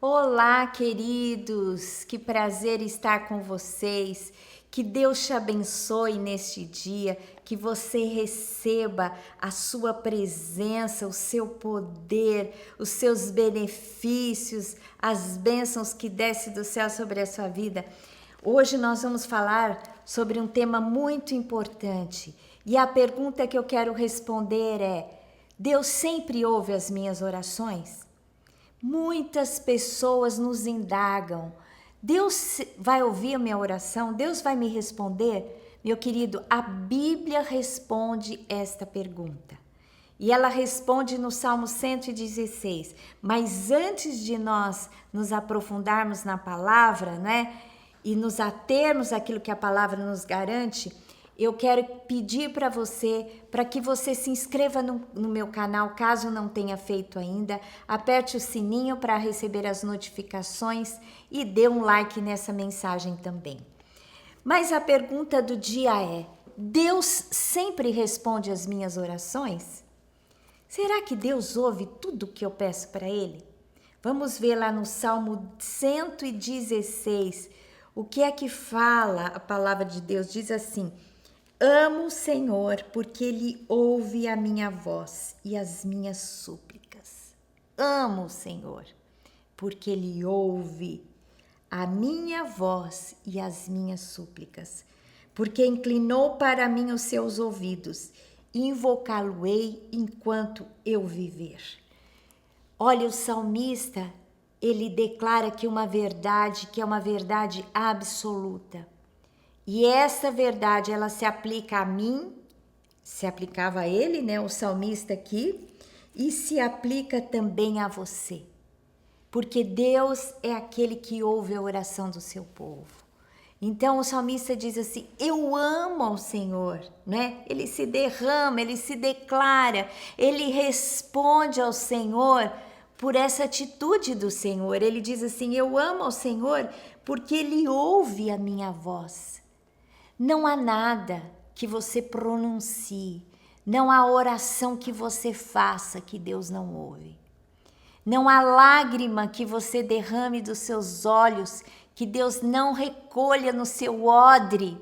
Olá, queridos, que prazer estar com vocês. Que Deus te abençoe neste dia, que você receba a sua presença, o seu poder, os seus benefícios, as bênçãos que descem do céu sobre a sua vida. Hoje nós vamos falar sobre um tema muito importante e a pergunta que eu quero responder é: Deus sempre ouve as minhas orações? Muitas pessoas nos indagam: Deus vai ouvir a minha oração? Deus vai me responder? Meu querido, a Bíblia responde esta pergunta. E ela responde no Salmo 116. Mas antes de nós nos aprofundarmos na palavra, né? E nos atermos àquilo que a palavra nos garante, eu quero pedir para que você se inscreva no meu canal, caso não tenha feito ainda. Aperte o sininho para receber as notificações e dê um like nessa mensagem também. Mas a pergunta do dia é: Deus sempre responde às minhas orações? Será que Deus ouve tudo que eu peço para Ele? Vamos ver lá no Salmo 116, o que é que fala a palavra de Deus. Diz assim: amo o Senhor porque Ele ouve a minha voz e as minhas súplicas. Amo o Senhor porque Ele ouve a minha voz e as minhas súplicas. Porque inclinou para mim os seus ouvidos, invocá-lo-ei enquanto eu viver. Olha, o salmista, ele declara que é uma verdade absoluta. E essa verdade, ela se aplica a mim, se aplicava a ele, né, o salmista aqui, e se aplica também a você. Porque Deus é aquele que ouve a oração do seu povo. Então o salmista diz assim: eu amo ao Senhor, né? Ele se derrama, ele se declara, ele responde ao Senhor por essa atitude do Senhor. Ele diz assim: eu amo ao Senhor porque Ele ouve a minha voz. Não há nada que você pronuncie, não há oração que você faça que Deus não ouve. Não há lágrima que você derrame dos seus olhos que Deus não recolha no seu odre.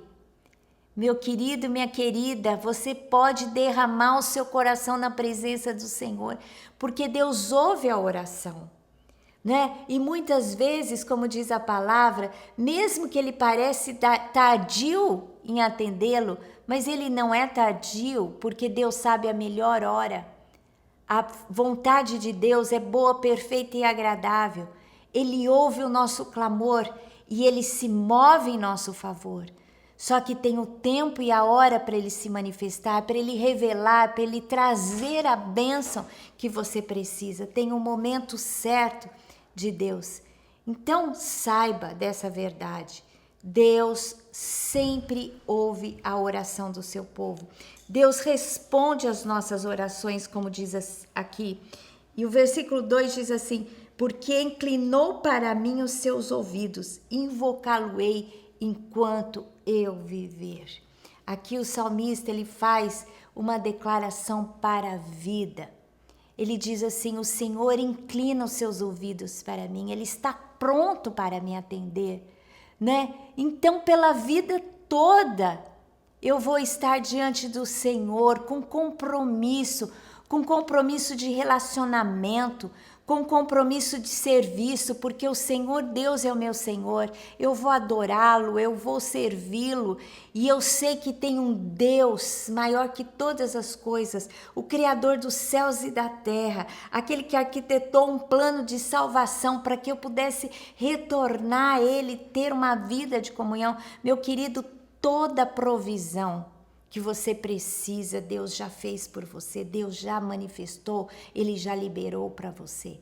Meu querido, minha querida, você pode derramar o seu coração na presença do Senhor, porque Deus ouve a oração, né? E muitas vezes, como diz a palavra, mesmo que ele parece tardio em atendê-lo, mas ele não é tardio, porque Deus sabe a melhor hora. A vontade de Deus é boa, perfeita e agradável. Ele ouve o nosso clamor e Ele se move em nosso favor. Só que tem o tempo e a hora para Ele se manifestar, para Ele revelar, para Ele trazer a bênção que você precisa. Tem um momento certo de Deus. Então saiba dessa verdade. Deus sempre ouve a oração do seu povo. Deus responde às nossas orações, como diz aqui. E o versículo 2 diz assim: porque inclinou para mim os seus ouvidos, invocá-lo-ei enquanto eu viver. Aqui o salmista, ele faz uma declaração para a vida. Ele diz assim: o Senhor inclina os seus ouvidos para mim, Ele está pronto para me atender, né? Então, pela vida toda, eu vou estar diante do Senhor com compromisso de relacionamento, com compromisso de serviço, porque o Senhor Deus é o meu Senhor. Eu vou adorá-lo, eu vou servi-lo, e eu sei que tem um Deus maior que todas as coisas, o Criador dos céus e da terra, aquele que arquitetou um plano de salvação para que eu pudesse retornar a Ele, ter uma vida de comunhão. Meu querido, toda provisão que você precisa, Deus já fez por você, Deus já manifestou, Ele já liberou para você.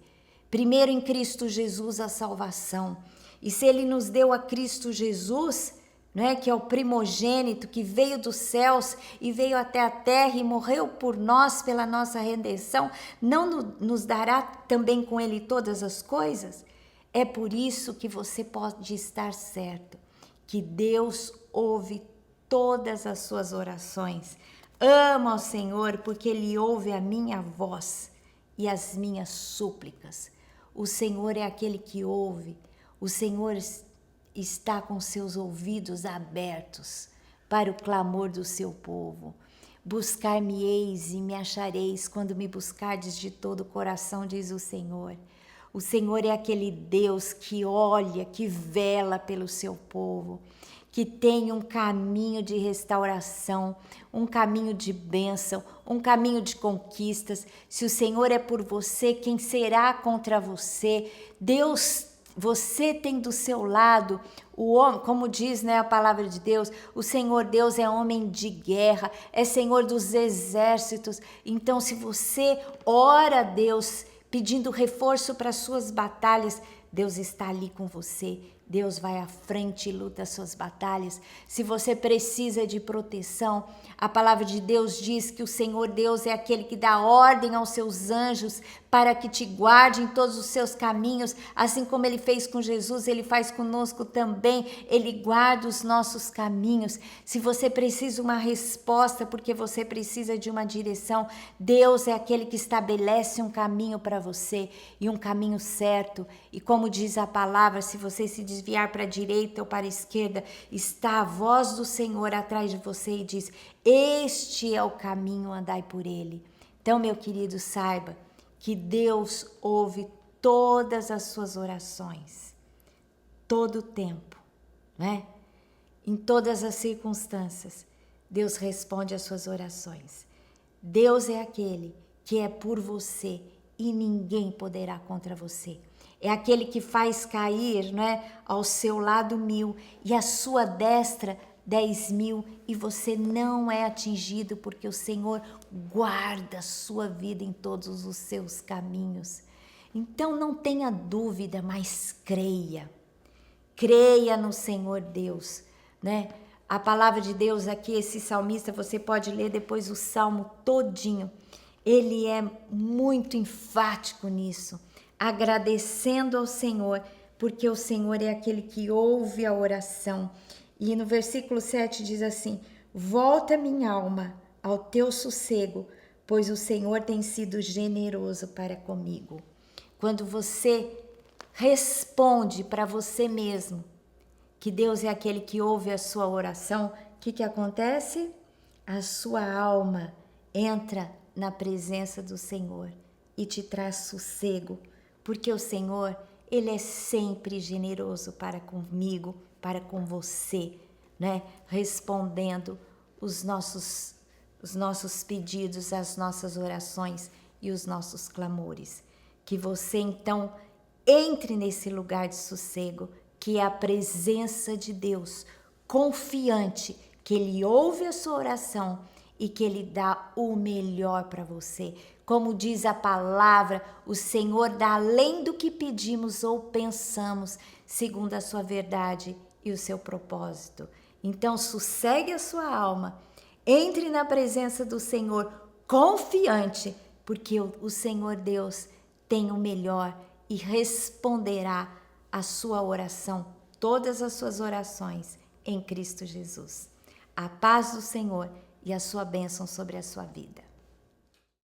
Primeiro em Cristo Jesus a salvação. E se Ele nos deu a Cristo Jesus, né, que é o primogênito, que veio dos céus e veio até a terra e morreu por nós, pela nossa redenção, não nos dará também com Ele todas as coisas? É por isso que você pode estar certo, que Deus ouve todas as suas orações. Amo ao Senhor porque Ele ouve a minha voz e as minhas súplicas. O Senhor é aquele que ouve. O Senhor está com seus ouvidos abertos para o clamor do seu povo. Buscar-me-eis e me achareis quando me buscardes de todo o coração, diz o Senhor. O Senhor é aquele Deus que olha, que vela pelo seu povo, que tem um caminho de restauração, um caminho de bênção, um caminho de conquistas. Se o Senhor é por você, quem será contra você? Deus, você tem do seu lado o homem, como diz, né, a palavra de Deus, o Senhor Deus é homem de guerra, é Senhor dos exércitos. Então, se você ora a Deus pedindo reforço para suas batalhas, Deus está ali com você. Deus vai à frente e luta as suas batalhas. Se você precisa de proteção, a palavra de Deus diz que o Senhor Deus é aquele que dá ordem aos seus anjos para que te guarde em todos os seus caminhos, assim como ele fez com Jesus, ele faz conosco também, ele guarda os nossos caminhos. Se você precisa de uma resposta, porque você precisa de uma direção, Deus é aquele que estabelece um caminho para você e um caminho certo. E como diz a palavra, se você se desviar para a direita ou para a esquerda, está a voz do Senhor atrás de você e diz: este é o caminho, andai por ele. Então, meu querido, saiba que Deus ouve todas as suas orações, todo o tempo, né? Em todas as circunstâncias, Deus responde às suas orações. Deus é aquele que é por você e ninguém poderá contra você. É aquele que faz cair, né, ao seu lado 1000 e à sua destra 10.000 e você não é atingido, porque o Senhor guarda a sua vida em todos os seus caminhos. Então não tenha dúvida, mas creia. Creia no Senhor Deus, né? A palavra de Deus aqui, esse salmista, você pode ler depois o salmo todinho. Ele é muito enfático nisso, agradecendo ao Senhor, porque o Senhor é aquele que ouve a oração. E no versículo 7 diz assim: volta minha alma ao teu sossego, pois o Senhor tem sido generoso para comigo. Quando você responde para você mesmo que Deus é aquele que ouve a sua oração, o que acontece? A sua alma entra na presença do Senhor e te traz sossego, porque o Senhor, ele é sempre generoso para comigo, para com você, né? Respondendo os nossos pedidos, as nossas orações e os nossos clamores. Que você então entre nesse lugar de sossego, que é a presença de Deus, confiante que Ele ouve a sua oração e que Ele dá o melhor para você. Como diz a palavra, o Senhor dá além do que pedimos ou pensamos, segundo a sua verdade e o seu propósito. Então, sossegue a sua alma, entre na presença do Senhor confiante, porque o Senhor Deus tem o melhor e responderá a sua oração, todas as suas orações em Cristo Jesus. A paz do Senhor e a sua bênção sobre a sua vida.